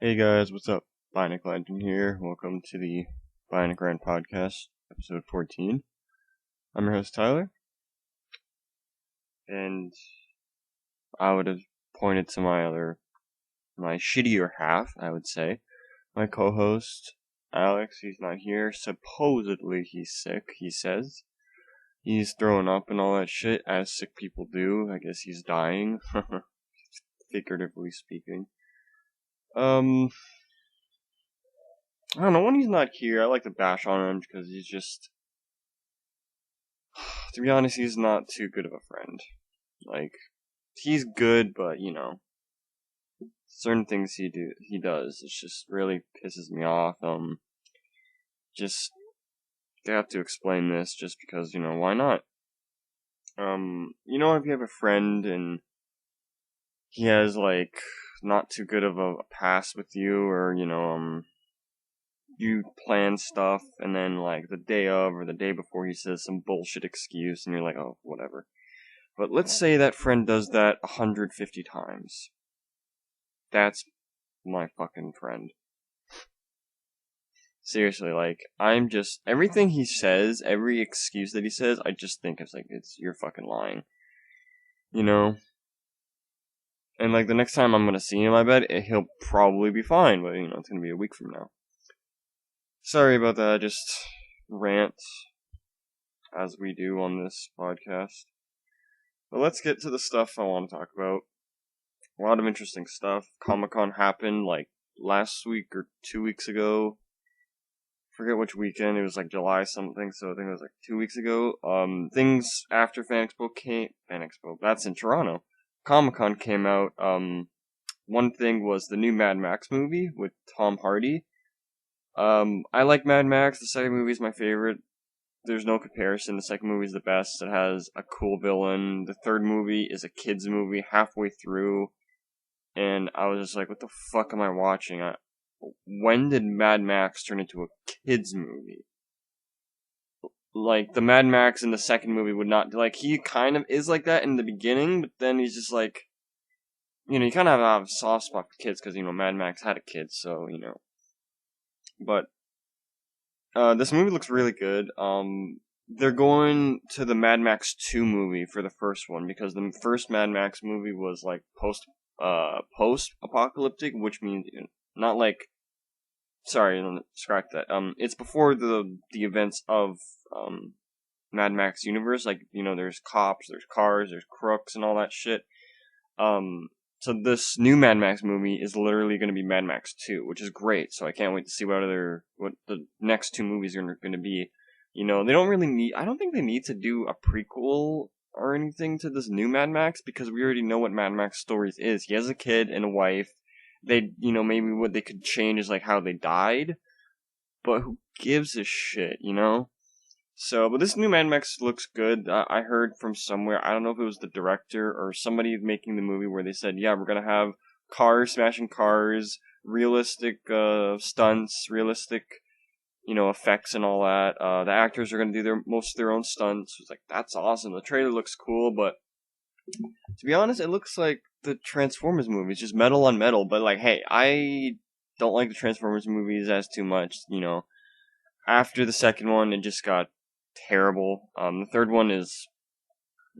Hey guys, what's up? Bionic Legend here. Welcome to the Bionic Rant podcast, episode 14. I'm your host Tyler, and I would have pointed to my shittier half, I would say. My co-host, Alex, he's not here. Supposedly he's sick, he says. He's throwing up and all that shit, as sick people do. I guess he's dying, figuratively speaking. I don't know, when he's not here, I like to bash on him because he's just, to be honest, he's not too good of a friend. Like, he's good, but certain things he does, it just really pisses me off. Just they have to explain this just because, why not? If you have a friend and he has like not too good of a past with you, or you plan stuff and then like the day of or the day before he says some bullshit excuse and you're like, oh, whatever. But let's say that friend does that 150 times. That's my fucking friend. Seriously, like, I'm just, everything he says, every excuse that he says, I just think you're fucking lying. You know? And like, the next time I'm gonna see him, I bet, he'll probably be fine, but it's gonna be a week from now. Sorry about that, just rant, as we do on this podcast. But let's get to the stuff I want to talk about. A lot of interesting stuff. Comic-Con happened, like, last week or 2 weeks ago. Forget which weekend. It was like July something, so I think it was like 2 weeks ago. Things after Fan Expo came. Fan Expo. That's in Toronto. Comic Con came out. One thing was the new Mad Max movie with Tom Hardy. I like Mad Max. The second movie is my favorite. There's no comparison. The second movie is the best. It has a cool villain. The third movie is a kids movie halfway through, and I was just like, "What the fuck am I watching?" When did Mad Max turn into a kids movie? Like, the Mad Max in the second movie would not, like, he kind of is like that in the beginning, but then he's just like, you kind of have a soft spot for kids, because, Mad Max had a kid, so, But, this movie looks really good. They're going to the Mad Max 2 movie for the first one, because the first Mad Max movie was, like, post-apocalyptic, which means, not like, sorry, scratch that. It's before the events of Mad Max universe. Like, there's cops, there's cars, there's crooks, and all that shit. So this new Mad Max movie is literally going to be Mad Max 2, which is great. So I can't wait to see what the next two movies are going to be. They don't really need. I don't think they need to do a prequel or anything to this new Mad Max, because we already know what Mad Max stories is. He has a kid and a wife. Maybe what they could change is like how they died, but who gives a shit? So, but this new Mad Max looks good. I heard from somewhere, I don't know if it was the director or somebody making the movie, where they said, yeah, we're gonna have cars smashing cars, realistic stunts, realistic, effects and all that. The actors are gonna do most of their own stunts. It's like, that's awesome. The trailer looks cool, but to be honest, it looks like the Transformers movies, just metal on metal. But like, hey, I don't like the Transformers movies as too much. After the second one, it just got terrible. The third one is,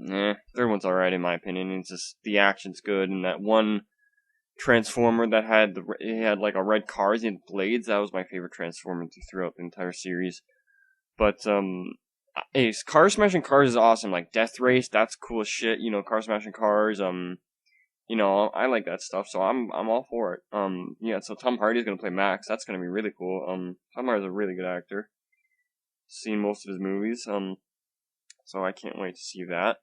third one's alright in my opinion. It's just the action's good, and that one Transformer that it had like a red car, he had blades. That was my favorite Transformer throughout the entire series. But hey, car smashing cars is awesome. Like Death Race, that's cool as shit. Car smashing cars. I like that stuff, so I'm all for it. Yeah. So Tom Hardy's gonna play Max. That's gonna be really cool. Tom Hardy's a really good actor. Seen most of his movies. So I can't wait to see that.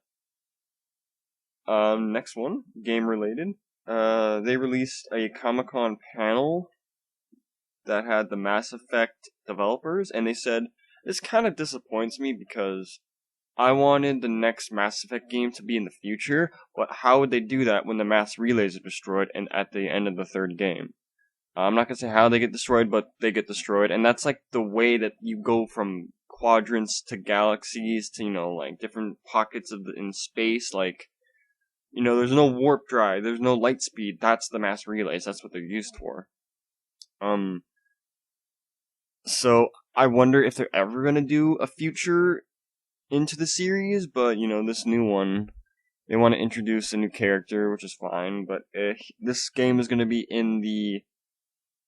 Next one, game related. They released a Comic-Con panel that had the Mass Effect developers, and they said, this kind of disappoints me because I wanted the next Mass Effect game to be in the future, but how would they do that when the mass relays are destroyed and at the end of the third game? I'm not gonna say how they get destroyed, but they get destroyed, and that's like the way that you go from quadrants to galaxies to, like different pockets in space. Like, there's no warp drive, there's no light speed. That's the mass relays. That's what they're used for. Um, so I wonder if they're ever gonna do a future into the series, but this new one, they want to introduce a new character, which is fine. But this game is gonna be in the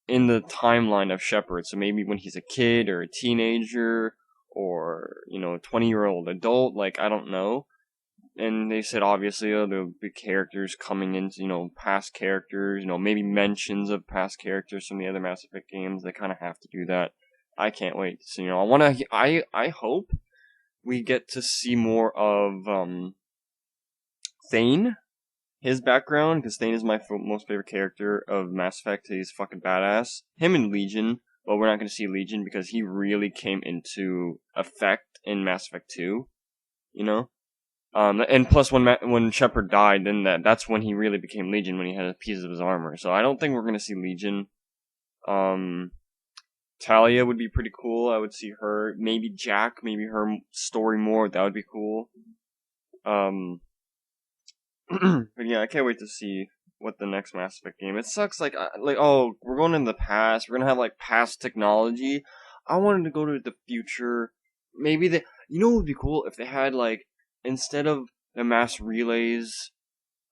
timeline of Shepard, so maybe when he's a kid or a teenager or a 20-year-old adult, like I don't know. And they said obviously there'll be characters coming into past characters, maybe mentions of past characters from the other Mass Effect games. They kind of have to do that. I can't wait to see. I hope we get to see more of Thane, his background, because Thane is my most favorite character of Mass Effect. He's fucking badass. Him and Legion, but we're not going to see Legion because he really came into effect in Mass Effect 2, you know? And plus when Shepard died, then that's when he really became Legion, when he had pieces of his armor. So I don't think we're going to see Legion. Talia would be pretty cool. I would see her. Maybe Jack, maybe her story more. That would be cool. But yeah, I can't wait to see what the next Mass Effect game. It sucks, oh, we're going in the past. We're gonna have like past technology. I wanted to go to the future. Maybe what would be cool if they had like instead of the mass relays.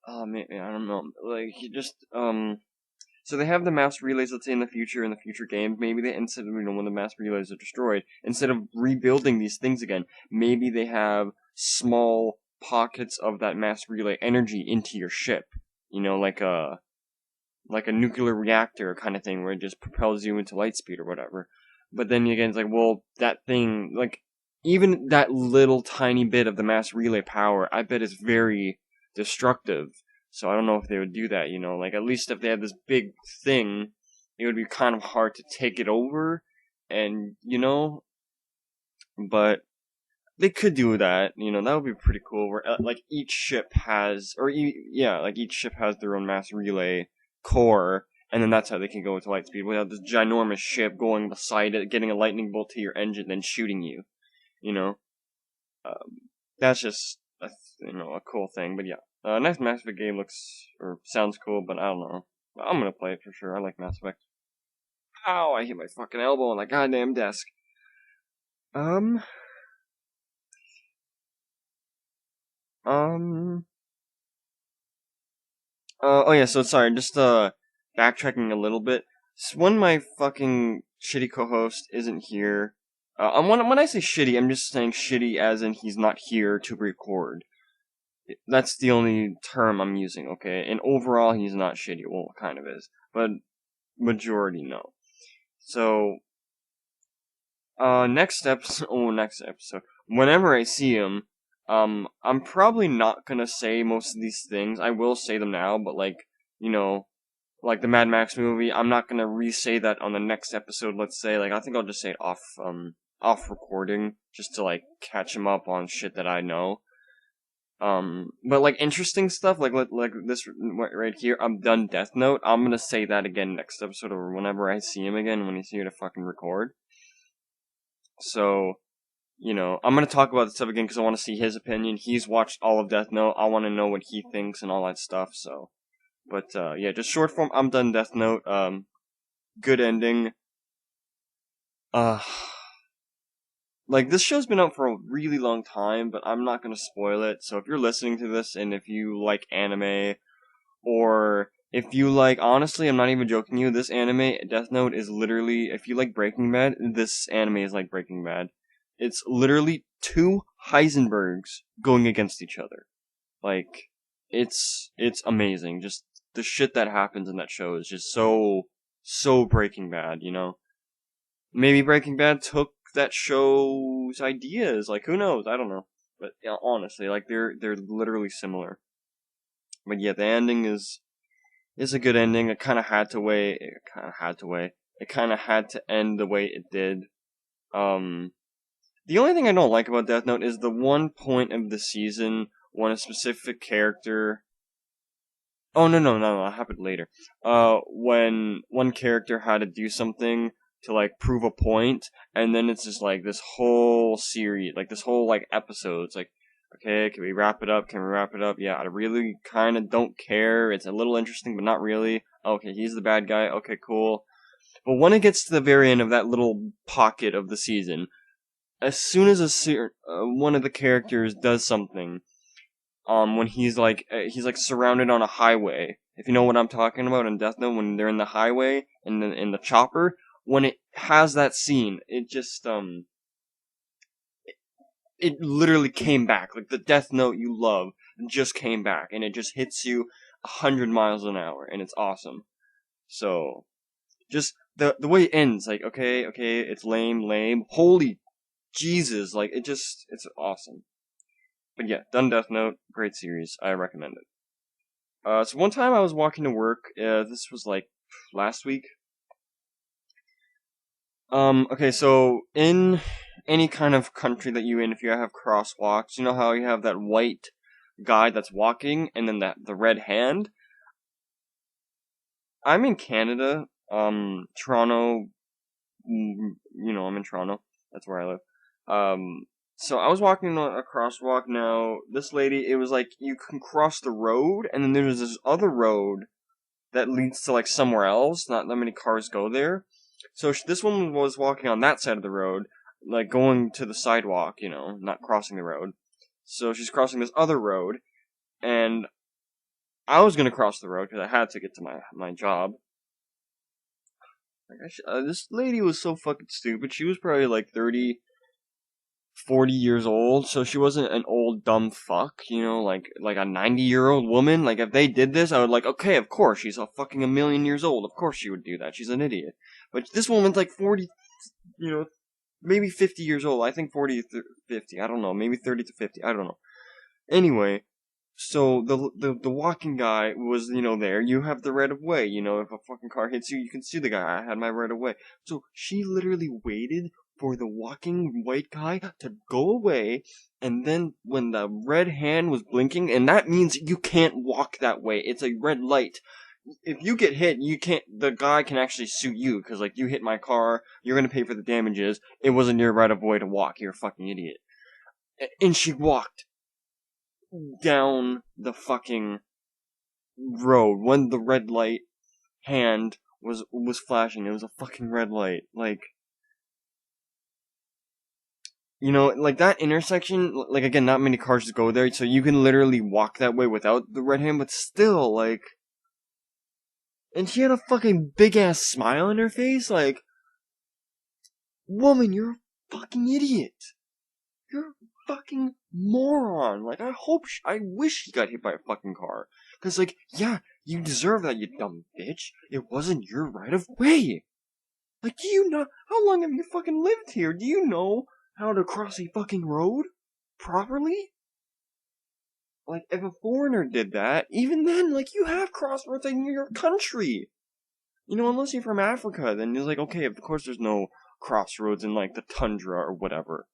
Maybe I don't know. Like you just So they have the mass relays, let's say in the future games. Maybe they instead of when the mass relays are destroyed, instead of rebuilding these things again, maybe they have small pockets of that mass relay energy into your ship. Like a nuclear reactor kind of thing where it just propels you into light speed or whatever. But then again, it's like, well, that thing, like, even that little tiny bit of the mass relay power, I bet is very destructive. So I don't know if they would do that, like, at least if they had this big thing, it would be kind of hard to take it over, and, but they could do that, that would be pretty cool, where, like, each ship has, like, each ship has their own mass relay core, and then that's how they can go into light speed, without this ginormous ship going beside it, getting a lightning bolt to your engine, then shooting you, you know? That's just, a cool thing, but yeah. Next Mass Effect game sounds cool, but I don't know. I'm gonna play it for sure, I like Mass Effect. Ow, I hit my fucking elbow on that goddamn desk. Um, Um. Oh yeah. So sorry. Just backtracking a little bit. When my fucking shitty co-host isn't here, when I say shitty, I'm just saying shitty as in he's not here to record. That's the only term I'm using. Okay. And overall, he's not shitty. Well, kind of is, but majority no. So next episode. Oh, next episode. Whenever I see him, I'm probably not gonna say most of these things. I will say them now, but you know, like the Mad Max movie, I'm not gonna re-say that on the next episode. Let's say, I think I'll just say it off recording, just to catch him up on shit that I know. But interesting stuff, like this right here, I'm done Death Note. I'm gonna say that again next episode, or whenever I see him again, when he's here to fucking record. So, I'm gonna talk about this stuff again because I want to see his opinion. He's watched all of Death Note. I want to know what he thinks and all that stuff. So, but yeah, just short form. I'm done Death Note. Good ending. Uh, this show's been out for a really long time, but I'm not gonna spoil it. So if you're listening to this and if you like anime, or if you honestly, I'm not even joking you. This anime, Death Note, is literally, if you like Breaking Bad, this anime is like Breaking Bad. It's literally two Heisenbergs going against each other. It's amazing. Just the shit that happens in that show is just so Breaking Bad, Maybe Breaking Bad took that show's ideas, who knows? I don't know. But honestly, they're literally similar. But yeah, the ending is a good ending. It kind of had to wait. It kind of had to end the way it did. The only thing I don't like about Death Note is the one point of the season when a specific character. Oh no! It happened later. When one character had to do something to prove a point, and then it's just this whole series, this whole episode. It's okay, can we wrap it up? Can we wrap it up? Yeah, I really kind of don't care. It's a little interesting, but not really. Okay, he's the bad guy. Okay, cool. But when it gets to the very end of that little pocket of the season, as soon as one of the characters does something, when he's like surrounded on a highway. If you know what I'm talking about in Death Note, when they're in the highway in the chopper, when it has that scene, it just it literally came back. Like the Death Note you love just came back, and it just hits you 100 miles an hour, and it's awesome. So just the way it ends, like okay, it's lame. Holy Jesus, like it's awesome. But yeah, done Death Note, great series. I recommend it. So one time I was walking to work. This was like last week. Okay, so in any kind of country that you in, if you have crosswalks, you know how you have that white guy that's walking, and then the red hand. I'm in Canada. Toronto. I'm in Toronto. That's where I live. So I was walking on a crosswalk. Now this lady, it was like you can cross the road, and then there's this other road that leads to like somewhere else. Not that many cars go there. So this woman was walking on that side of the road, like going to the sidewalk, not crossing the road. So she's crossing this other road, and I was gonna cross the road because I had to get to my job. Like this lady was so fucking stupid. She was probably like 30, 40 years old, so she wasn't an old dumb fuck, like a 90-year-old woman. Like if they did this, I would like, okay, of course, she's a fucking 1,000,000 years old. Of course she would do that. She's an idiot. But this woman's like 40, maybe 50 years old. I think 40 to 50. I don't know. Maybe 30 to 50. I don't know. Anyway, so the walking guy was, there. You have the right of way. If a fucking car hits you, you can see the guy. I had my right of way. So she literally waited for the walking white guy to go away, and then when the red hand was blinking, and that means you can't walk that way. It's a red light. If you get hit, the guy can actually sue you, because, like, you hit my car, you're gonna pay for the damages, it wasn't your right of way to walk, you're a fucking idiot. And she walked down the fucking road when the red light hand was flashing. It was a fucking red light. Like, like that intersection, like again, not many cars go there, so you can literally walk that way without the red hand, but still, like, and she had a fucking big ass smile on her face, like, woman, you're a fucking idiot. You're a fucking moron. Like, I wish she got hit by a fucking car. Cause, like, yeah, you deserve that, you dumb bitch. It wasn't your right of way. Like, do you know, how long have you fucking lived here? Do you know how to cross a fucking road properly? Like, if a foreigner did that, even then, like, you have crossroads in your country. Unless you're from Africa, then it's like, okay, of course there's no crossroads in, like, the tundra or whatever.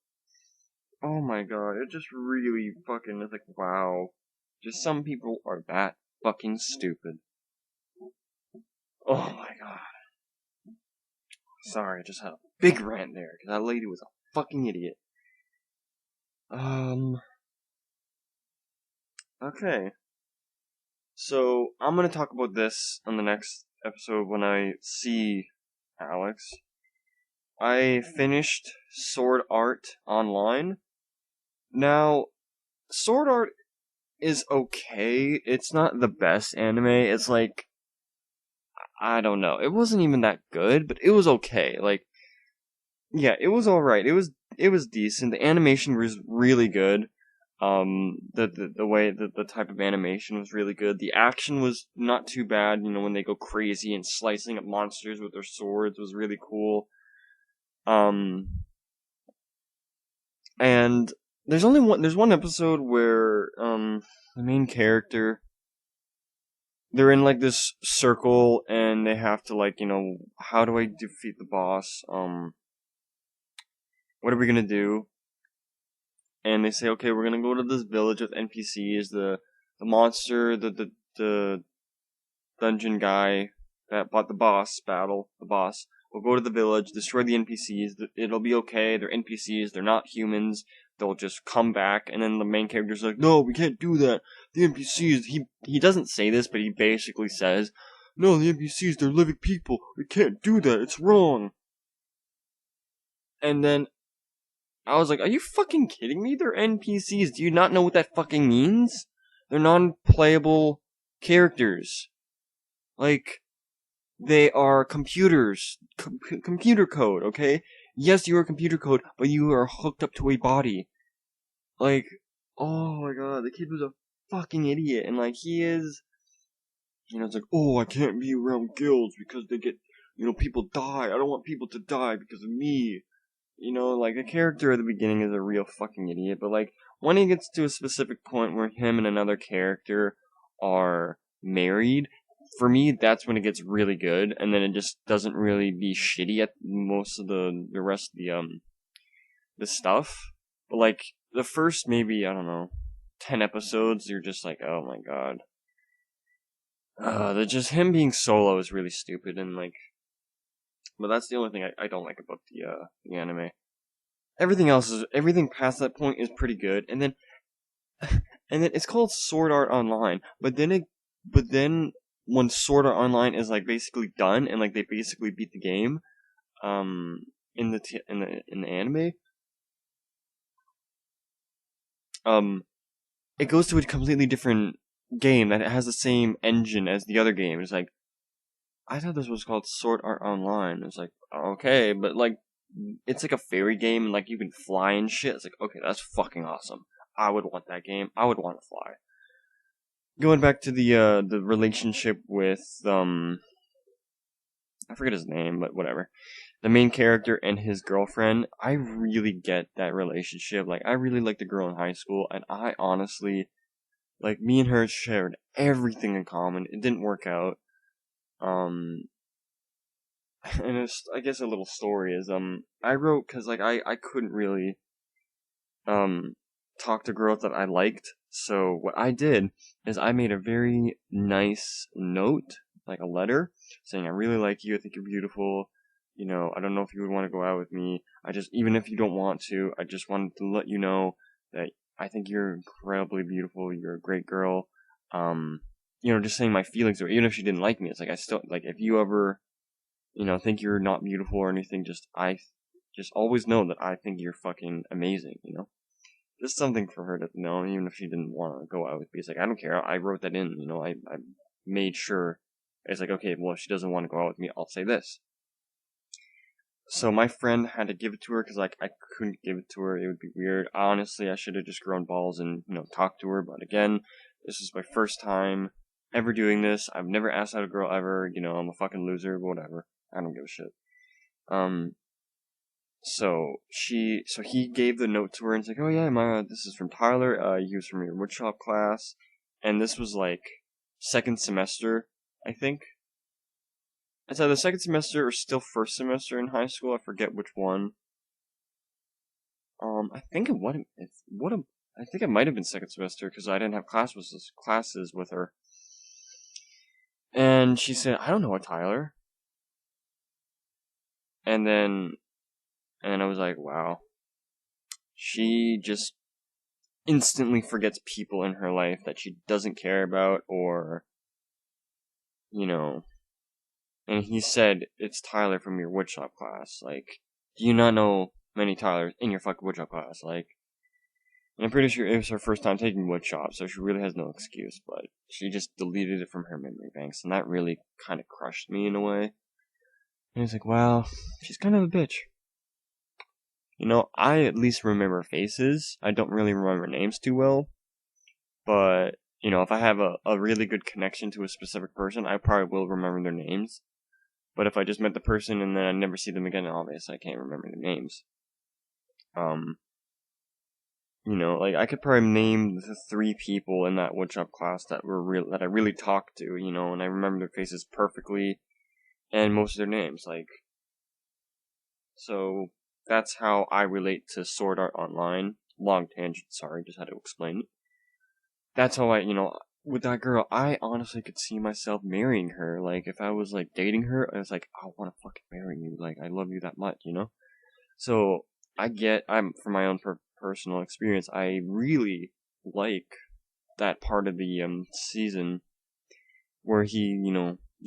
Oh my god, it just really fucking is like, wow. Just some people are that fucking stupid. Oh my god. Sorry, I just had a big rant there, because that lady was a fucking idiot. Okay. So, I'm gonna talk about this on the next episode when I see Alex. I finished Sword Art Online. Now, Sword Art is okay. It's not the best anime. It's like, I don't know. It wasn't even that good, but it was okay. Like, yeah, it was alright. It was decent. The animation was really good. The way the type of animation was really good. The action was not too bad. When they go crazy and slicing up monsters with their swords was really cool. And there's one episode where the main character, they're in like this circle and they have to like, how do I defeat the boss? What are we gonna do? And they say, okay, we're gonna go to this village with NPCs. The monster, the dungeon guy that bought the boss will go to the village, destroy the NPCs. It'll be okay. They're NPCs. They're not humans. They'll just come back. And then the main character's like, no, we can't do that. The NPCs. He doesn't say this, but he basically says, no, the NPCs, they're living people. We can't do that. It's wrong. And then I was like, are you fucking kidding me? They're NPCs. Do you not know what that fucking means? They're non-playable characters. Like, they are computers. Computer code, okay? Yes, you are computer code, but you are hooked up to a body. Like, oh my god, the kid was a fucking idiot. And like, he is, it's like, oh, I can't be around guilds because they get, people die. I don't want people to die because of me. Like, the character at the beginning is a real fucking idiot, but like, when he gets to a specific point where him and another character are married, for me, that's when it gets really good, and then it just doesn't really be shitty at most of the rest of the stuff. But like, the first maybe, I don't know, 10 episodes, you're just like, oh my god. Just him being solo is really stupid, and like, but that's the only thing I don't like about the anime. Everything past that point is pretty good, and then it's called Sword Art Online, but then when Sword Art Online is like basically done and like they basically beat the game, in the anime, it goes to a completely different game that has the same engine as the other game. It's like, I thought this was called Sword Art Online. It's like, okay, but like, it's like a fairy game and like you can fly and shit. It's like, okay, that's fucking awesome. I would want that game. I would want to fly. Going back to the relationship with I forget his name, but whatever. The main character and his girlfriend, I really get that relationship. Like, I really like the girl in high school, and I honestly, like, me and her shared everything in common. It didn't work out. And it's, I guess a little story is, I wrote, cause like, I couldn't really, talk to girls that I liked. So what I did is I made a very nice note, like a letter, saying I really like you, I think you're beautiful. I don't know if you would want to go out with me. Even if you don't want to, I just wanted to let you know that I think you're incredibly beautiful. You're a great girl. Just saying my feelings, or even if she didn't like me, it's like I still, like, if you ever, think you're not beautiful or anything, I just always know that I think you're fucking amazing, Just something for her to know, even if she didn't want to go out with me. It's like, I don't care. I wrote that in, I made sure. It's like, okay, well, if she doesn't want to go out with me, I'll say this. So my friend had to give it to her because, like, I couldn't give it to her. It would be weird. Honestly, I should have just grown balls and, talked to her. But again, this is my first time ever doing this. I've never asked out a girl ever. I'm a fucking loser, but whatever. I don't give a shit. So he gave the note to her and it's like, oh yeah, this is from Tyler. He was from your woodshop class, and this was like second semester, I think. It's either second semester or still first semester in high school. I forget which one. I think I think it might have been second semester because I didn't have classes with her. And she said, I don't know a Tyler. And I was like, wow. She just instantly forgets people in her life that she doesn't care about, or, and he said, it's Tyler from your woodshop class. Like, do you not know many Tylers in your fucking woodshop class? Like, and I'm pretty sure it was her first time taking woodshop, so she really has no excuse, but she just deleted it from her memory banks, and that really kind of crushed me in a way. And he's like, wow, she's kind of a bitch. I at least remember faces. I don't really remember names too well. But, if I have a really good connection to a specific person, I probably will remember their names. But if I just met the person and then I never see them again, obviously I can't remember their names. Like, I could probably name the 3 people in that woodshop class that I really talked to, and I remember their faces perfectly, and most of their names, like. So, that's how I relate to Sword Art Online. Long tangent, sorry, just had to explain it. That's how with that girl, I honestly could see myself marrying her. Like, if I was, like, dating her, I was like, I want to fucking marry you. Like, I love you that much, So, from my own personal experience, I really like that part of the, season where he,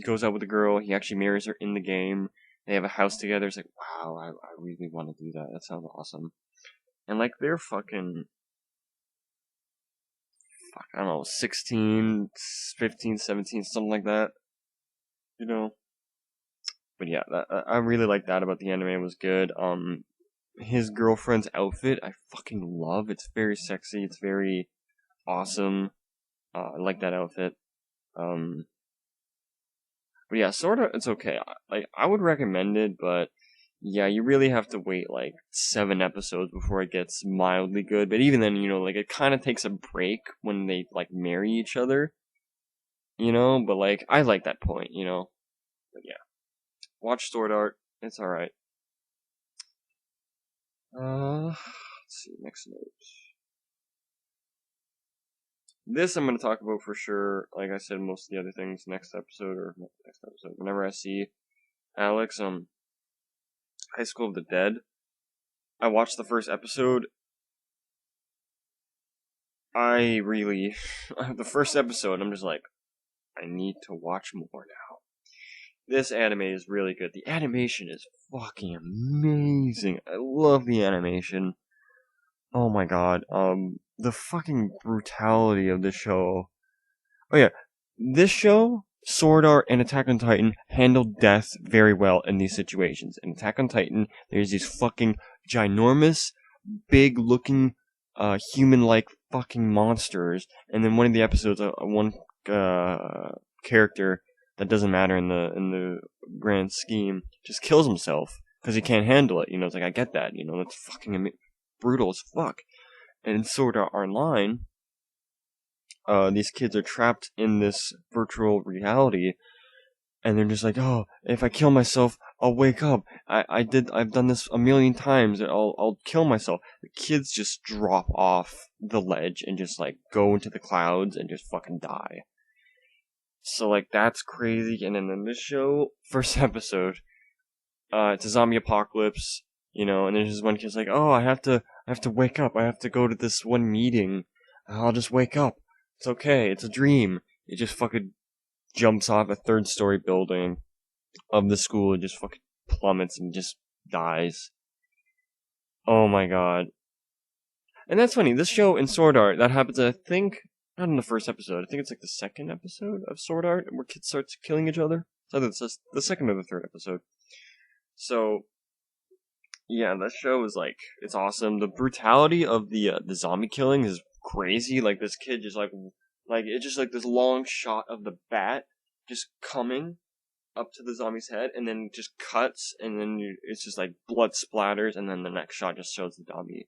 goes out with the girl. He actually marries her in the game. They have a house together. It's like, wow, I really want to do that. That sounds awesome. And like they're fucking, I don't know, 16, 15, 17, something like that. You know. But yeah, I really like that about the anime. It was good. His girlfriend's outfit, I fucking love. It's very sexy. It's very awesome. I like that outfit. But yeah, sorta, it's okay. Like, I would recommend it, but yeah, you really have to wait like 7 episodes before it gets mildly good. But even then, like it kind of takes a break when they like marry each other, But like, I like that point, But yeah, watch Sword Art. It's all right. Let's see, next note. This I'm gonna talk about for sure. Like I said, most of the other things next episode or not next episode. Whenever I see Alex, High School of the Dead. I watched the first episode. The first episode, I'm just like, I need to watch more now. This anime is really good. The animation is fucking amazing. I love the animation. Oh my god. The fucking brutality of the show. Oh yeah, this show, Sword Art and Attack on Titan handle death very well in these situations. In Attack on Titan, there's these fucking ginormous, big-looking, human-like fucking monsters, and then one of the episodes, one character that doesn't matter in the grand scheme just kills himself because he can't handle it. It's like, I get that. That's fucking brutal as fuck. And in Sword Art Online, these kids are trapped in this virtual reality, and they're just like, oh, if I kill myself, I'll wake up. I've done this a million times. I'll kill myself. The kids just drop off the ledge and just like go into the clouds and just fucking die. So like that's crazy. And then in this show, first episode, it's a zombie apocalypse, and there's this one kid's like, oh, I have to wake up. I have to go to this one meeting. I'll just wake up. It's okay. It's a dream. It just fucking jumps off a 3rd-story building of the school and just fucking plummets and just dies. Oh my god. And that's funny. This show in Sword Art, that happens, I think, not in the first episode. I think it's like the 2nd episode of Sword Art where kids start killing each other. So it's just the 2nd or the 3rd episode. So, yeah, that show is like, it's awesome. The brutality of the zombie killing is crazy. Like this kid just like it's just like this long shot of the bat just coming up to the zombie's head, and then just cuts, and then it's just like blood splatters, and then the next shot just shows the zombie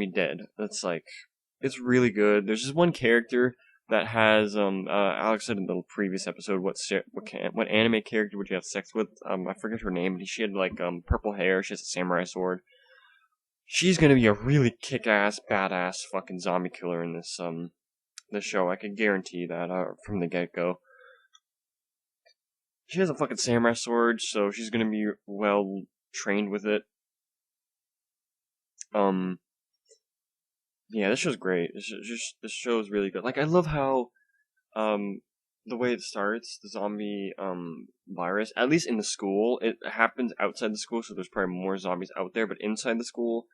dead. That's like, it's really good. There's just one character that has Alex said in the previous episode, what anime character would you have sex with? I forget her name, but she had like purple hair. She has a samurai sword. She's gonna be a really kick-ass, badass fucking zombie killer in this show. I can guarantee that from the get-go. She has a fucking samurai sword, so she's gonna be well trained with it. Yeah, this show's great. This show is really good. Like, I love how the way it starts, the zombie virus, at least in the school, it happens outside the school, so there's probably more zombies out there, but inside the school,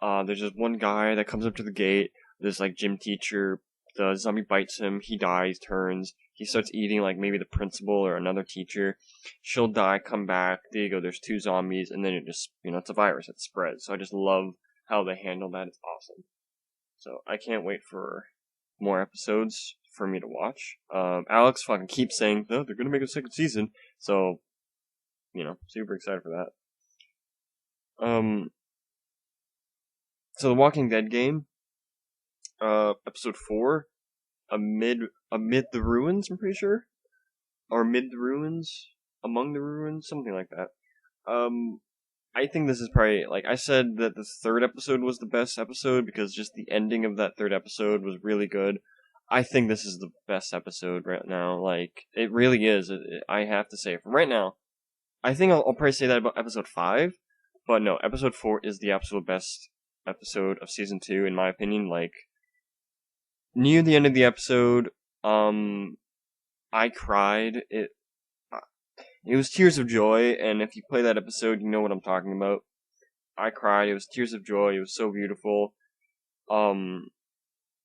there's just one guy that comes up to the gate, this like gym teacher, the zombie bites him, he dies, turns, he starts eating like maybe the principal or another teacher, she'll die, come back, there you go, there's 2 zombies, and then it just, it's a virus, it spreads, so I just love how they handle that, it's awesome. So I can't wait for more episodes for me to watch. Alex fucking keeps saying, oh, they're gonna make a 2nd season, so, super excited for that. So the Walking Dead game, episode 4, amid the ruins, I'm pretty sure, or amid the ruins, among the ruins, something like that. I think this is probably, like I said, that the 3rd episode was the best episode because just the ending of that 3rd episode was really good. I think this is the best episode right now. Like, it really is. I have to say, from right now, I think I'll probably say that about episode 5, but no, episode 4 is the absolute best episode of season 2, in my opinion. Like, near the end of the episode, I cried. It was tears of joy, and if you play that episode, you know what I'm talking about. I cried. It was tears of joy. It was so beautiful.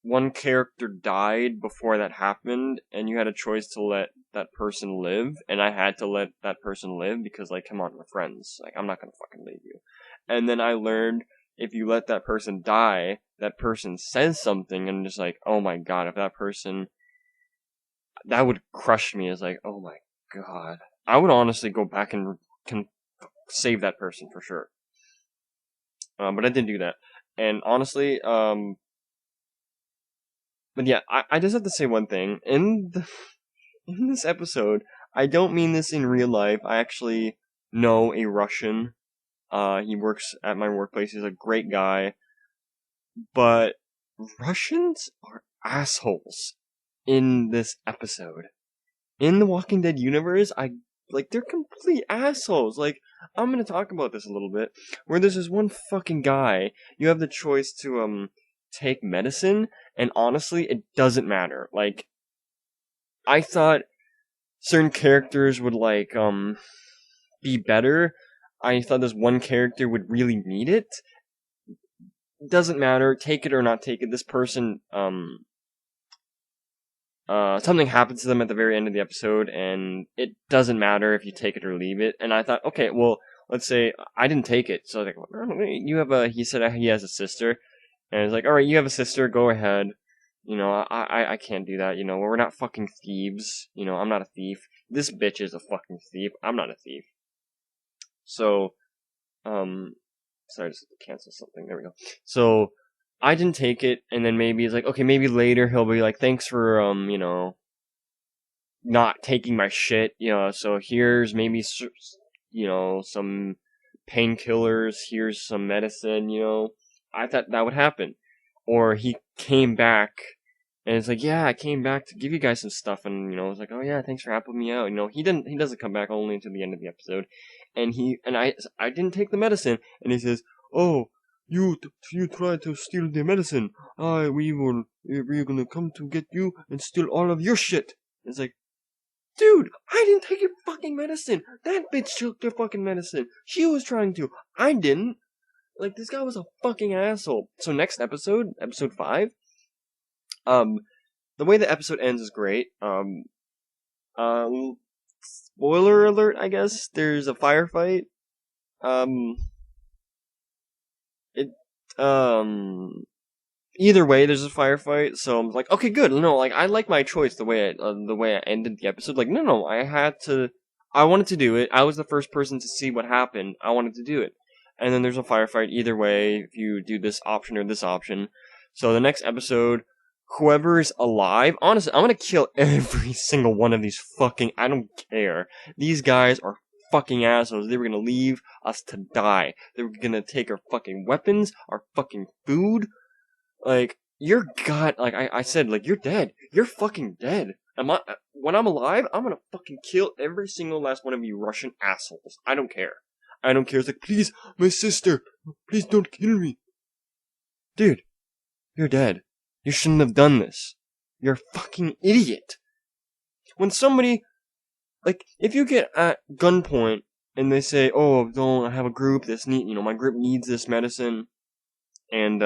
One character died before that happened, and you had a choice to let that person live, and I had to let that person live because, like, come on, we're friends. Like, I'm not gonna fucking leave you. And then I learned if you let that person die, that person says something, and just like, oh my god, if that person, that would crush me. As like, oh my god, I would honestly go back and can save that person for sure. But I didn't do that, and honestly, but yeah, I just have to say one thing. In this episode, I don't mean this in real life. I actually know a Russian. He works at my workplace. He's a great guy. But Russians are assholes in this episode. In the Walking Dead universe, they're complete assholes. Like, I'm gonna talk about this a little bit. Where there's this one fucking guy, you have the choice to, take medicine, and honestly, it doesn't matter. Like, I thought certain characters would, like, be better. I thought this one character would really need it. Doesn't matter, take it or not take it. This person, something happens to them at the very end of the episode, and it doesn't matter if you take it or leave it. And I thought, okay, well, let's say I didn't take it, so like, you have he said he has a sister, and it's like, alright, you have a sister, go ahead. You know, I can't do that, you know, we're not fucking thieves, you know, I'm not a thief. This bitch is a fucking thief, I'm not a thief. So, sorry, just cancel something, there we go. So, I didn't take it, and then maybe it's like, okay, maybe later he'll be like, thanks for, you know, not taking my shit, you know, so here's maybe, you know, some painkillers, here's some medicine, you know. I thought that would happen. Or he came back, and it's like, yeah, I came back to give you guys some stuff, and, you know, it's like, oh yeah, thanks for helping me out, you know. He doesn't come back only until the end of the episode, and I didn't take the medicine, and he says, oh, you tried to steal the medicine, we're gonna come to get you and steal all of your shit. It's like, dude, I didn't take your fucking medicine. That bitch took your fucking medicine. She was trying to. I didn't. Like, this guy was a fucking asshole. So next episode, episode 5, the way the episode ends is great. Spoiler alert, I guess. There's a firefight. It, either way, there's a firefight, so I'm like, okay, good. No, like, I like my choice, the way I ended the episode. Like, no, I wanted to do it. I was the first person to see what happened. I wanted to do it. And then there's a firefight either way, if you do this option or this option. So the next episode, whoever is alive, honestly, I'm gonna kill every single one of these fucking, I don't care. These guys are fucking assholes. They were gonna leave us to die. They were gonna take our fucking weapons, our fucking food. Like, you're god, like I said, like, you're dead. You're fucking dead. When I'm alive, I'm gonna fucking kill every single last one of you Russian assholes. I don't care. I don't care. It's like, please, my sister, please don't kill me. Dude, you're dead. You shouldn't have done this. You're a fucking idiot. When somebody, like, if you get at gunpoint and they say, oh, don't, I have a group that's you know, my group needs this medicine, and,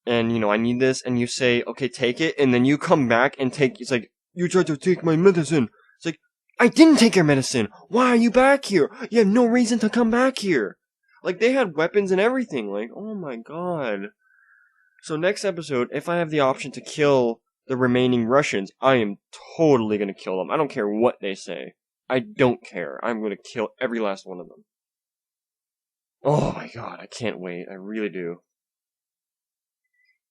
you know, I need this, and you say, okay, take it, and then you come back and it's like, you tried to take my medicine. It's like, I didn't take your medicine! Why are you back here? You have no reason to come back here! Like, they had weapons and everything, like, oh my god. So next episode, if I have the option to kill the remaining Russians, I am totally gonna kill them. I don't care what they say. I don't care. I'm gonna kill every last one of them. Oh my god, I can't wait. I really do.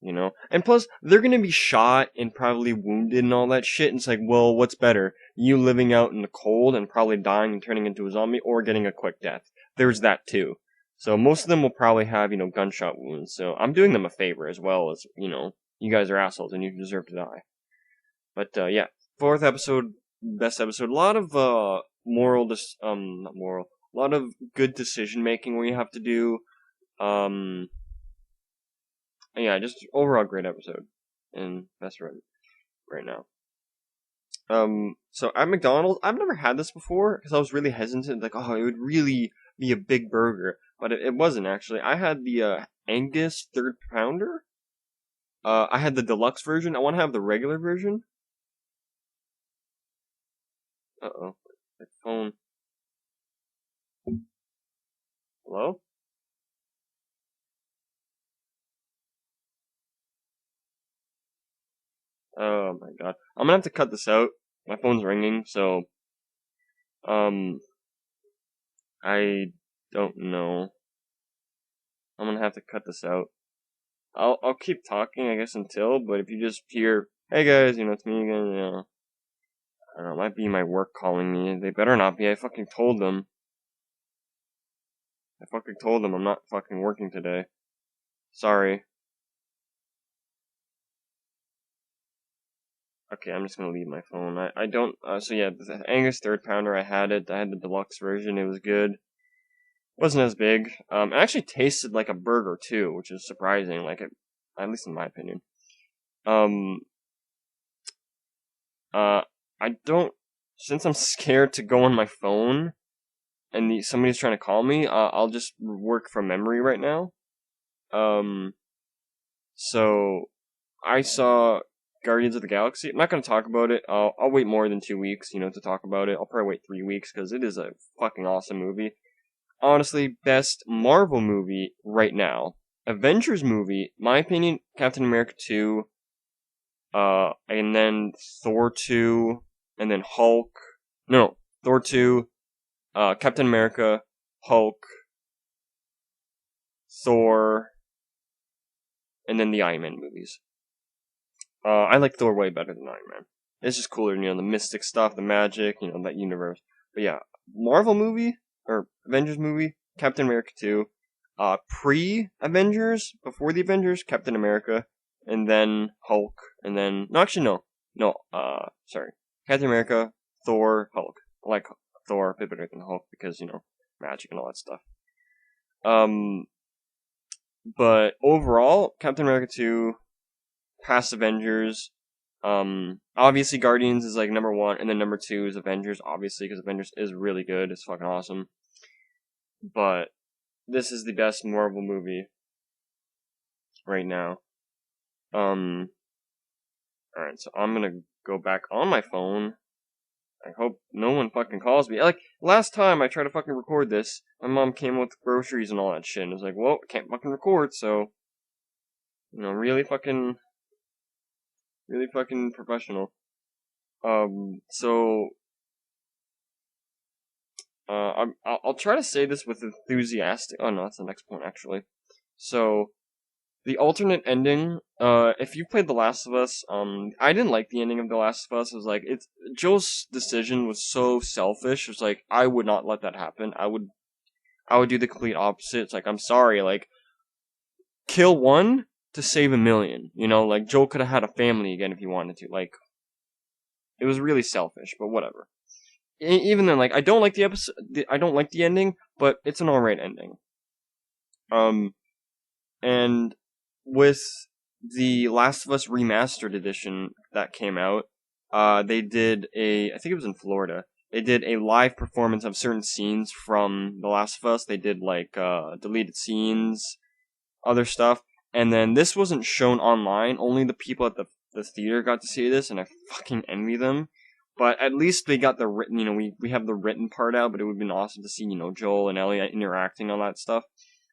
You know? And plus, they're gonna be shot and probably wounded and all that shit, and it's like, well, what's better? You living out in the cold and probably dying and turning into a zombie, or getting a quick death? There's that too. So most of them will probably have, you know, gunshot wounds, so I'm doing them a favor as well as, you know, you guys are assholes and you deserve to die. But, yeah. 4th episode, best episode. A lot of, not moral, a lot of good decision making where you have to do, yeah, just overall great episode, and best right now. So at McDonald's, I've never had this before because I was really hesitant. Like, oh, it would really be a big burger, but it wasn't actually. I had the Angus third pounder. I had the deluxe version. I want to have the regular version. Uh-oh. My phone. Hello? Oh my god. I'm gonna have to cut this out. My phone's ringing, so, um, I don't know. I'm gonna have to cut this out. I'll keep talking, I guess, until, but if you just hear, hey guys, it's me again, I don't know, it might be my work calling me. They better not be. I fucking told them. I'm not fucking working today. Sorry. Okay, I'm just gonna leave my phone. I don't, so yeah, the Angus third pounder, I had it. I had the deluxe version. It was good. Wasn't as big. It actually tasted like a burger too, which is surprising. At least in my opinion. Um, I don't. Since I'm scared to go on my phone and somebody's trying to call me, I'll just work from memory right now. Um, so I saw Guardians of the Galaxy. I'm not gonna talk about it. I'll wait more than 2 weeks, to talk about it. I'll probably wait 3 weeks because it is a fucking awesome movie. Honestly, best Marvel movie right now. Avengers movie, my opinion, Captain America 2, and then Thor 2, and then Hulk. No, Thor 2, Captain America, Hulk, Thor, and then the Iron Man movies. I like Thor way better than Iron Man. It's just cooler, the mystic stuff, the magic, that universe. But yeah, Marvel movie, or Avengers movie, Captain America 2, pre-Avengers, before the Avengers, Captain America, and then Hulk, and then, no, actually, no, sorry, Captain America, Thor, Hulk. I like Thor a bit better than Hulk, because, magic and all that stuff. But overall, Captain America 2, past Avengers, obviously Guardians is like number 1, and then number 2 is Avengers, obviously, because Avengers is really good, it's fucking awesome. But this is the best Marvel movie right now. Alright, so I'm gonna go back on my phone. I hope no one fucking calls me. Like, last time I tried to fucking record this, my mom came with groceries and all that shit, and I was like, well, I can't fucking record, so, really fucking professional. So, I'll try to say this with enthusiastic. Oh no, that's the next point actually. So, the alternate ending. If you played The Last of Us, I didn't like the ending of The Last of Us. It was like Joel's decision was so selfish. It was like I would not let that happen. I would do the complete opposite. It's like I'm sorry, like kill one to save a million. Like Joel could have had a family again if he wanted to. Like it was really selfish, but whatever. Even then, like I don't like the episode. I don't like the ending, but it's an alright ending. And with the Last of Us Remastered Edition that came out, they did I think it was in Florida, they did a live performance of certain scenes from The Last of Us. They did, like, deleted scenes, other stuff, and then this wasn't shown online, only the people at the theater got to see this, and I fucking envy them. But at least they got the written, we have the written part out, but it would have been awesome to see, Joel and Ellie interacting, all that stuff.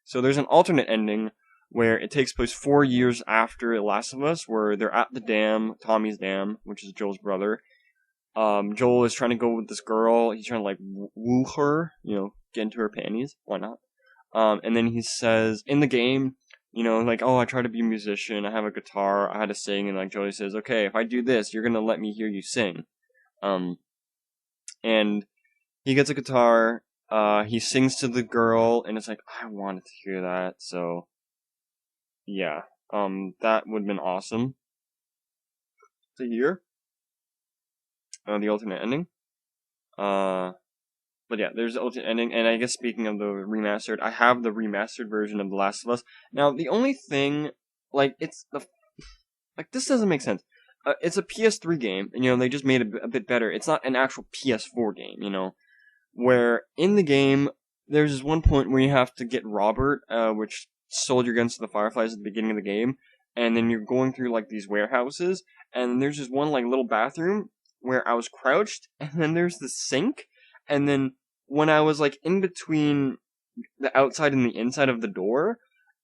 So there's an alternate ending where it takes place 4 years after The Last of Us, where they're at the dam, Tommy's dam, which is Joel's brother. Joel is trying to go with this girl. He's trying to, like, woo her, get into her panties. Why not? And then he says, in the game, like, oh, I try to be a musician. I have a guitar. I had to sing. And, like, Joel says, okay, if I do this, you're going to let me hear you sing. And he gets a guitar. He sings to the girl. And it's like, I wanted to hear that. So, yeah. That would have been awesome to hear. The alternate ending. But yeah, there's the alternate ending, and I guess speaking of the remastered, I have the remastered version of The Last of Us. Now, the only thing, like, this doesn't make sense. it's a PS3 game, and they just made it a bit better. It's not an actual PS4 game, where in the game there's this one point where you have to get Robert, which sold your guns to the Fireflies at the beginning of the game, and then you're going through like these warehouses, and there's this one like little bathroom where I was crouched, and then there's the sink, and then when I was like in between the outside and the inside of the door,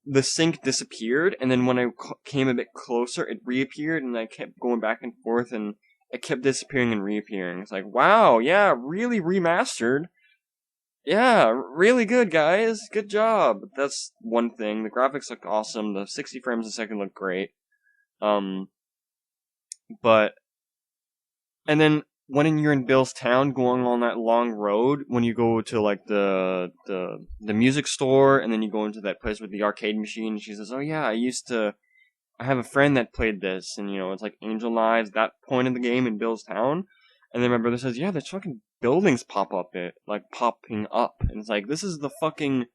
the sink disappeared, and then when I came a bit closer, it reappeared, and I kept going back and forth, and it kept disappearing and reappearing. It's like, wow, yeah, really remastered. Yeah, really good, guys. Good job. That's one thing. The graphics look awesome. The 60 frames a second look great. But and then when you're in Bill's town, going on that long road, when you go to like the music store, and then you go into that place with the arcade machine, she says, "Oh yeah, I have a friend that played this," and it's like Angel Knives, that point in the game in Bill's town, and then my brother says, "Yeah, there's fucking buildings popping up," and it's like, this is the fucking,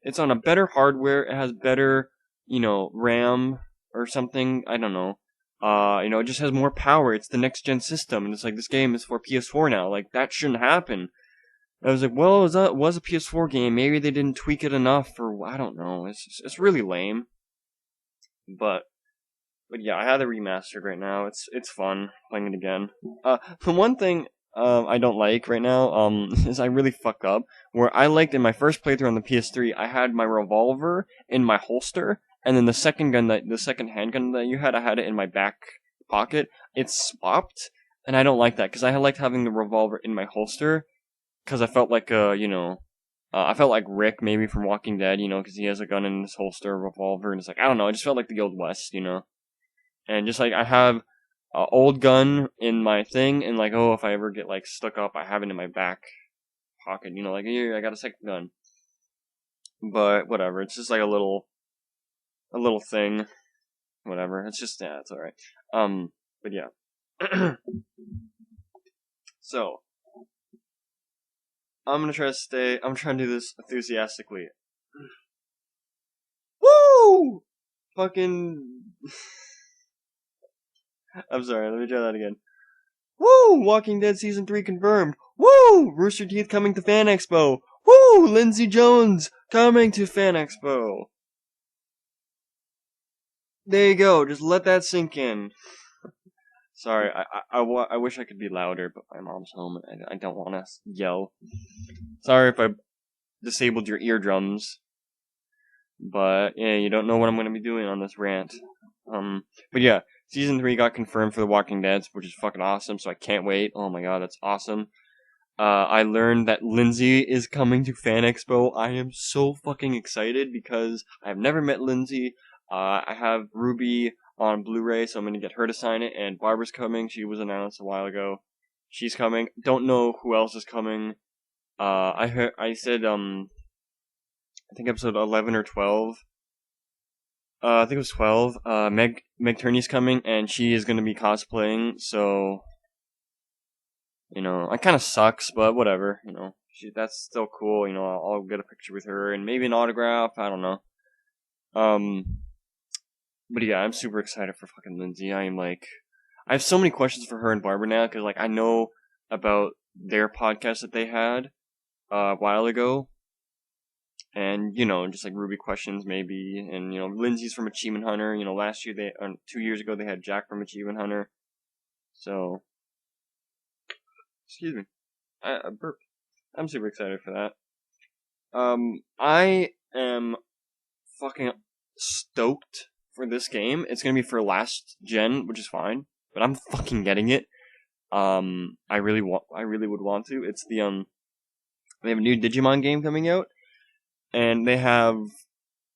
it's on a better hardware, it has better, RAM or something, I don't know. It just has more power. It's the next gen system, and it's like, this game is for PS4 now. Like, that shouldn't happen. I was like, well, it was a PS4 game. Maybe they didn't tweak it enough, or I don't know. It's really lame. But yeah, I have it remastered right now. It's fun playing it again. The one thing I don't like right now is I really fuck up. Where I liked in my first playthrough on the PS3, I had my revolver in my holster, and then the second handgun that you had, I had it in my back pocket. It's swapped, and I don't like that because I liked having the revolver in my holster because I felt like I felt like Rick maybe from Walking Dead, because he has a gun in his holster, a revolver, and it's like, I don't know, I just felt like the Old West, and just like I have an old gun in my thing, and like, oh, if I ever get like stuck up, I have it in my back pocket, like, here, I got a second gun. But whatever, it's just like a little thing, whatever. It's just, yeah, it's all right. But yeah. So I'm trying to do this enthusiastically. Woo! Fucking. I'm sorry, let me try that again. Woo! Walking Dead Season 3 confirmed. Woo! Rooster Teeth coming to Fan Expo. Woo! Lindsay Jones coming to Fan Expo. There you go, just let that sink in. Sorry, I wish I could be louder, but my mom's home and I don't want to yell. Sorry if I disabled your eardrums. But yeah, you don't know what I'm going to be doing on this rant. But yeah, Season 3 got confirmed for The Walking Dead, which is fucking awesome, so I can't wait. Oh my god, that's awesome. I learned that Lindsay is coming to Fan Expo. I am so fucking excited because I have never met Lindsay. I have Ruby on Blu-ray, so I'm gonna get her to sign it, and Barbara's coming. She was announced a while ago. She's coming. Don't know who else is coming. I said, I think episode 11 or 12. I think it was 12. Meg Turney's coming, and she is gonna be cosplaying, so it kind of sucks, but whatever, that's still cool, I'll get a picture with her, and maybe an autograph, I don't know. But yeah, I'm super excited for fucking Lindsay. I have so many questions for her and Barbara now, because, I know about their podcast that they had, a while ago, and, just, Ruby questions, maybe, and, Lindsay's from Achievement Hunter, last year 2 years ago, they had Jack from Achievement Hunter, so... Excuse me. I burped. I'm super excited for that. I am fucking stoked for this game. It's gonna be for last gen, which is fine, but I'm fucking getting it. I really would want to. It's they have a new Digimon game coming out, and they have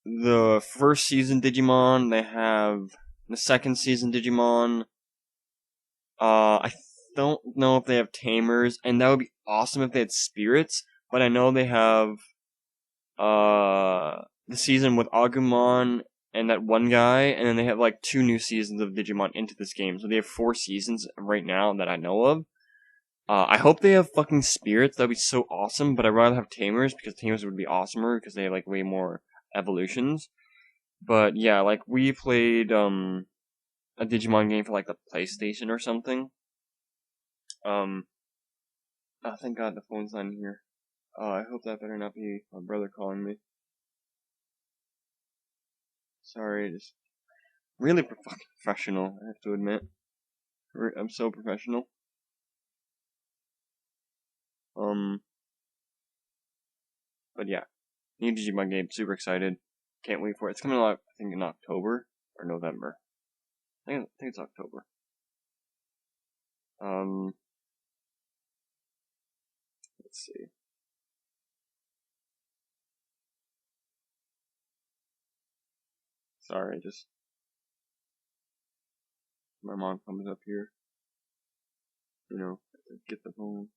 the first season Digimon, they have the second season Digimon. I don't know if they have tamers, and that would be awesome if they had spirits, but I know they have the season with Agumon and that one guy, and then they have 2 new seasons of Digimon into this game, so they have 4 seasons right now that I know of. I hope they have fucking spirits, that'd be so awesome, but I'd rather have tamers, because tamers would be awesomer, because they have way more evolutions. But yeah, we played a Digimon game for like the PlayStation or something. Oh, thank God the phone's not in here. Oh, I hope that better not be my brother calling me. Sorry, just really fucking professional, I have to admit. I'm so professional. But yeah, new Digimon game, super excited. Can't wait for it. It's coming out, I think, in October or November. I think it's October. Let's see. Sorry, just my mom comes up here. You know, get the phone.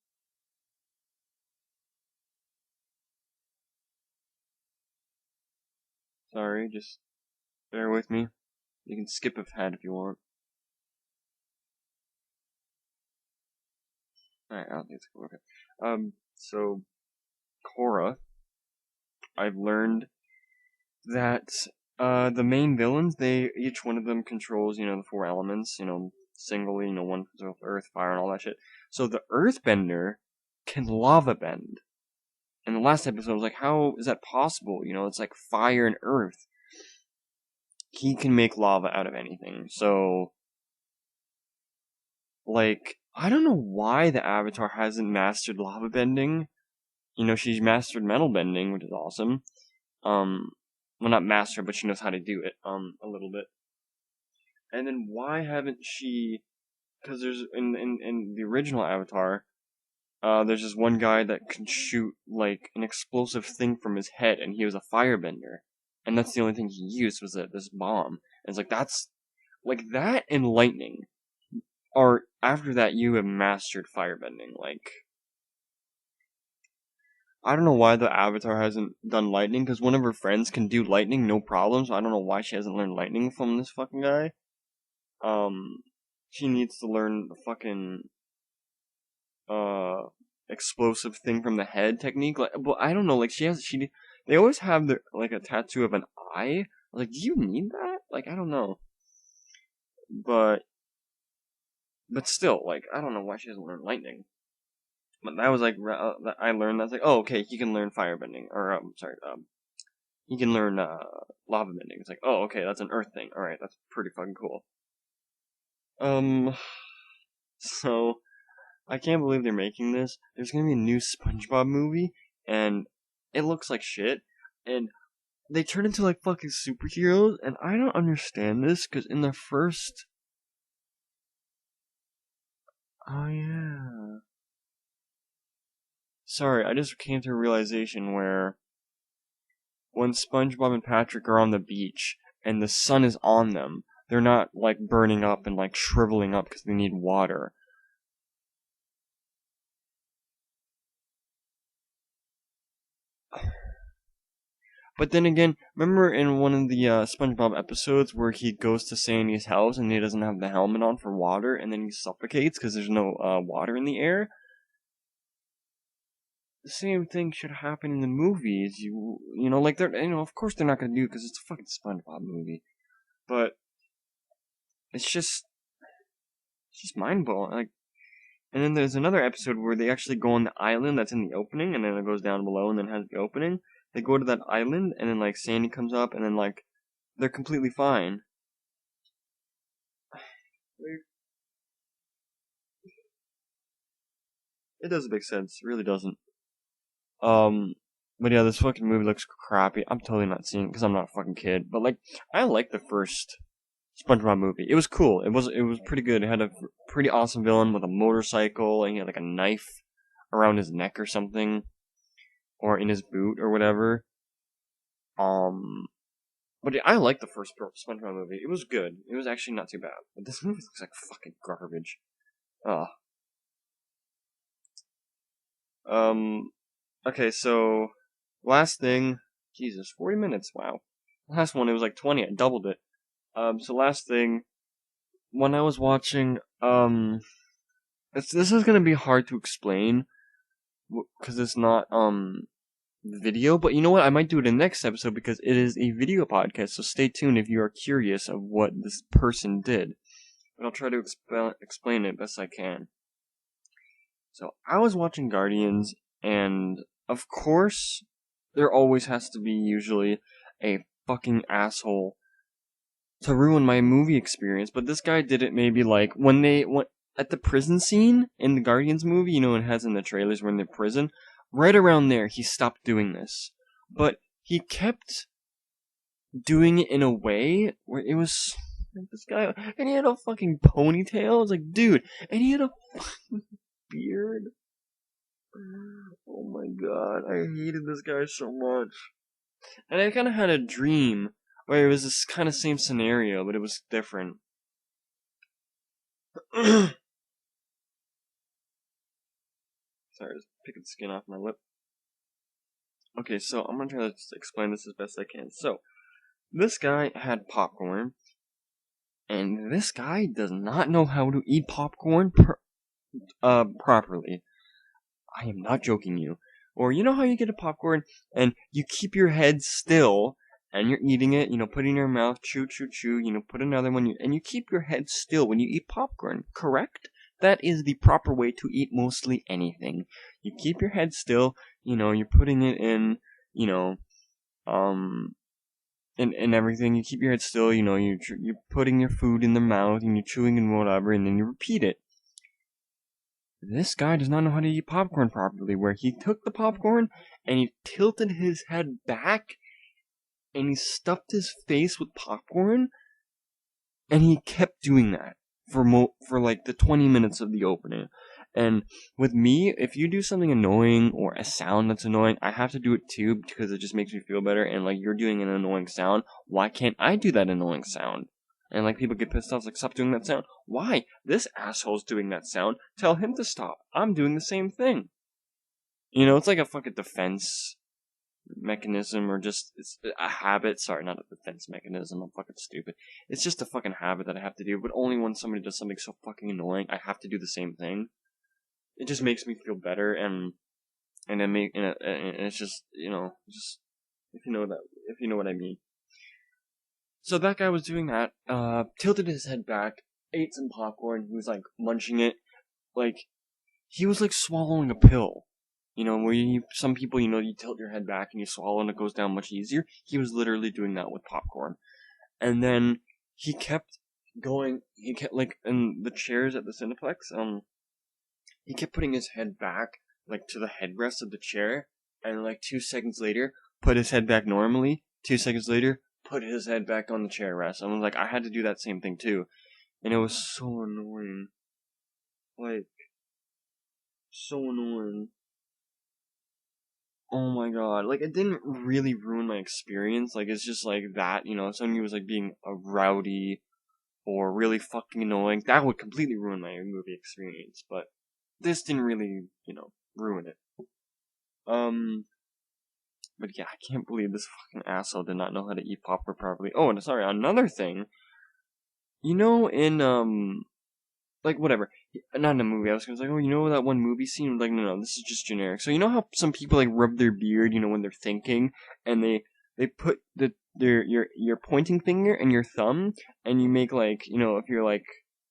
Sorry, just bear with me. You can skip ahead if you want. Alright, I don't think it's cool. Okay. So, Korra, I've learned that, the main villains, each one of them controls, the four elements, singly, one controls earth, fire, and all that shit. So the earthbender can lava bend. In the last episode, I was like, how is that possible? It's like fire and earth. He can make lava out of anything. So, like, I don't know why the Avatar hasn't mastered lava bending. She's mastered metal bending, which is awesome. Well, not master, but she knows how to do it, a little bit. And then why haven't she? Because there's in the original Avatar, there's this one guy that can shoot like an explosive thing from his head, and he was a firebender, and that's the only thing he used was this bomb. And it's like that's like that and lightning. Or after that, you have mastered firebending. Like, I don't know why the Avatar hasn't done lightning, because one of her friends can do lightning no problem, so I don't know why she hasn't learned lightning from this fucking guy. She needs to learn the fucking, explosive thing from the head technique. Like, well, I don't know, like, they always have like, a tattoo of an eye. Like, do you need that? Like, I don't know. But still, like, I don't know why she hasn't learned lightning. But that was like, I learned that's like, oh, okay, he can learn firebending, or, he can learn, lava bending. It's like, oh, okay, that's an earth thing. Alright, that's pretty fucking cool. So, I can't believe they're making this. There's gonna be a new SpongeBob movie, and it looks like shit, and they turn into, like, fucking superheroes, and I don't understand this, because in the first... Oh, yeah. Sorry, I just came to a realization where when SpongeBob and Patrick are on the beach and the sun is on them, they're not like burning up and like shriveling up because they need water. But then again, remember in one of the SpongeBob episodes where he goes to Sandy's house and he doesn't have the helmet on for water, and then he suffocates because there's no water in the air? The same thing should happen in the movies. Like they're, of course they're not gonna do it because it's a fucking SpongeBob movie. But it's just mind blowing. Like, and then there's another episode where they actually go on the island that's in the opening, and then it goes down below, and then has the opening. They go to that island, and then like Sandy comes up, and then like they're completely fine. It doesn't make sense. It really doesn't. But yeah, this fucking movie looks crappy. I'm totally not seeing it because I'm not a fucking kid. But like, I like the first SpongeBob movie. It was cool. It was pretty good. It had a pretty awesome villain with a motorcycle, and he had like a knife around his neck or something, or in his boot or whatever. But yeah, I like the first SpongeBob movie. It was good. It was actually not too bad. But this movie looks like fucking garbage. Ugh. Okay, so last thing. Jesus, 40 minutes. Wow. Last one, it was like 20. I doubled it. So last thing, when I was watching, this is gonna be hard to explain because it's not video. But you know what? I might do it in the next episode because it is a video podcast. So stay tuned if you are curious of what this person did. but I'll try to explain it best I can. So, I was watching Guardians, and of course, there always has to be usually a fucking asshole to ruin my movie experience, but this guy did it maybe like when they went at the prison scene in the Guardians movie, it has in the trailers when they're in prison, right around there he stopped doing this. But he kept doing it in a way where it was this guy, and he had a fucking ponytail. I was like, dude, and he had a fucking beard. Oh my god, I hated this guy so much. And I kind of had a dream where it was this kind of same scenario, but it was different. Sorry, just picking skin off my lip. Okay, so I'm gonna try to explain this as best I can. So, this guy had popcorn, and this guy does not know how to eat popcorn properly. I am not joking you. Or you know how you get a popcorn and you keep your head still and you're eating it, put it in your mouth, chew, chew, chew, put another one, and you keep your head still when you eat popcorn, correct? That is the proper way to eat mostly anything. You keep your head still, you're putting it in, and everything. You keep your head still, you're putting your food in the mouth and you're chewing and whatever, and then you repeat it. This guy does not know how to eat popcorn properly, where he took the popcorn and he tilted his head back and he stuffed his face with popcorn, and he kept doing that for like the 20 minutes of the opening. And with me, if you do something annoying or a sound that's annoying, I have to do it too because it just makes me feel better. And like, you're doing an annoying sound, why can't I do that annoying sound? And like, people get pissed off, like, stop doing that sound. Why? This asshole's doing that sound. Tell him to stop. I'm doing the same thing. It's like a fucking defense mechanism, or just, it's a habit. Sorry, not a defense mechanism. I'm fucking stupid. It's just a fucking habit that I have to do, but only when somebody does something so fucking annoying, I have to do the same thing. It just makes me feel better, and it's just, just, if you know what I mean. So that guy was doing that, tilted his head back, ate some popcorn, he was like munching it, like, he was like swallowing a pill. Where some people, you tilt your head back and you swallow and it goes down much easier. He was literally doing that with popcorn. And then he kept going, like, in the chairs at the Cineplex, he kept putting his head back, like, to the headrest of the chair, and like 2 seconds later, put his head back normally, 2 seconds later, put his head back on the chair rest. I was like, I had to do that same thing too. And it was so annoying. Like, so annoying. Oh my god. Like, it didn't really ruin my experience. Like, it's just like that, if somebody was like being a rowdy or really fucking annoying, that would completely ruin my movie experience. But this didn't really, ruin it. But yeah, I can't believe this fucking asshole did not know how to eat popcorn properly. Oh, and sorry, another thing. In, like, whatever. Not in a movie, I was gonna say, oh, that one movie scene? Like, no, this is just generic. So, how some people, like, rub their beard, when they're thinking, and they put your pointing finger and your thumb, and you make, like, if you're, like,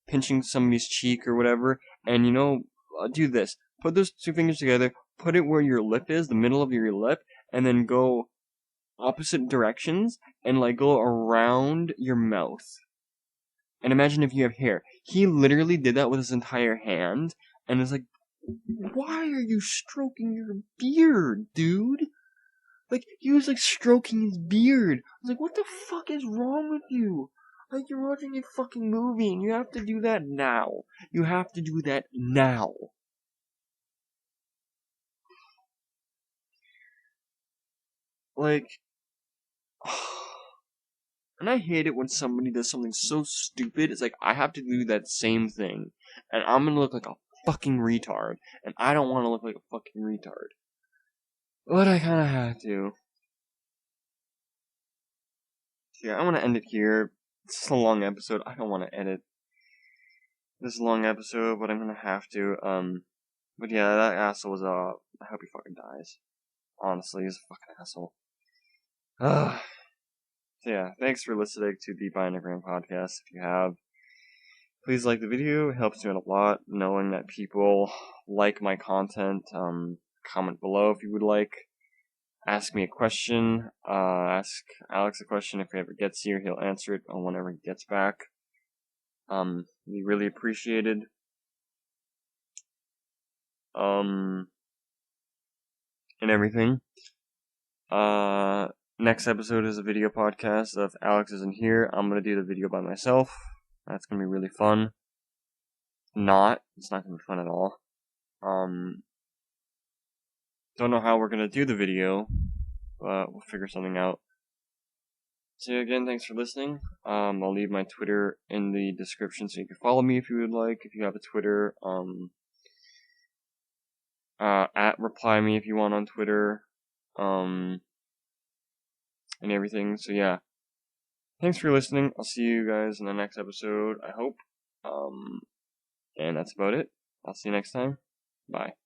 pinching somebody's cheek or whatever, and, do this. Put those 2 fingers together, put it where your lip is, the middle of your lip, and then go opposite directions, and, like, go around your mouth. And imagine if you have hair. He literally did that with his entire hand, and it's like, why are you stroking your beard, dude? Like, he was like stroking his beard. I was like, what the fuck is wrong with you? Like, you're watching a fucking movie, and you have to do that now. You have to do that now. Like, and I hate it when somebody does something so stupid. It's like, I have to do that same thing. And I'm gonna look like a fucking retard. And I don't want to look like a fucking retard. But I kinda had to. So yeah, I want to end it here. It's a long episode. I don't want to edit this long episode, but I'm gonna have to. But yeah, that asshole was, I hope he fucking dies. Honestly, he's a fucking asshole. So yeah, thanks for listening to the Bionic Rant podcast. If you have, Please like the video. It helps me out a lot knowing that people like my content. Comment below if you would like. Ask me a question. Ask Alex a question if he ever gets here. He'll answer it whenever he gets back. Be really appreciated. And everything. Next episode is a video podcast. If Alex isn't here, I'm gonna do the video by myself. That's gonna be really fun. It's not gonna be fun at all. Don't know how we're gonna do the video, but we'll figure something out. So again, thanks for listening. I'll leave my Twitter in the description so you can follow me if you would like. If you have a Twitter, reply me if you want on Twitter, and everything. So yeah, thanks for listening. I'll see you guys in the next episode, I hope. And that's about it. I'll see you next time. Bye.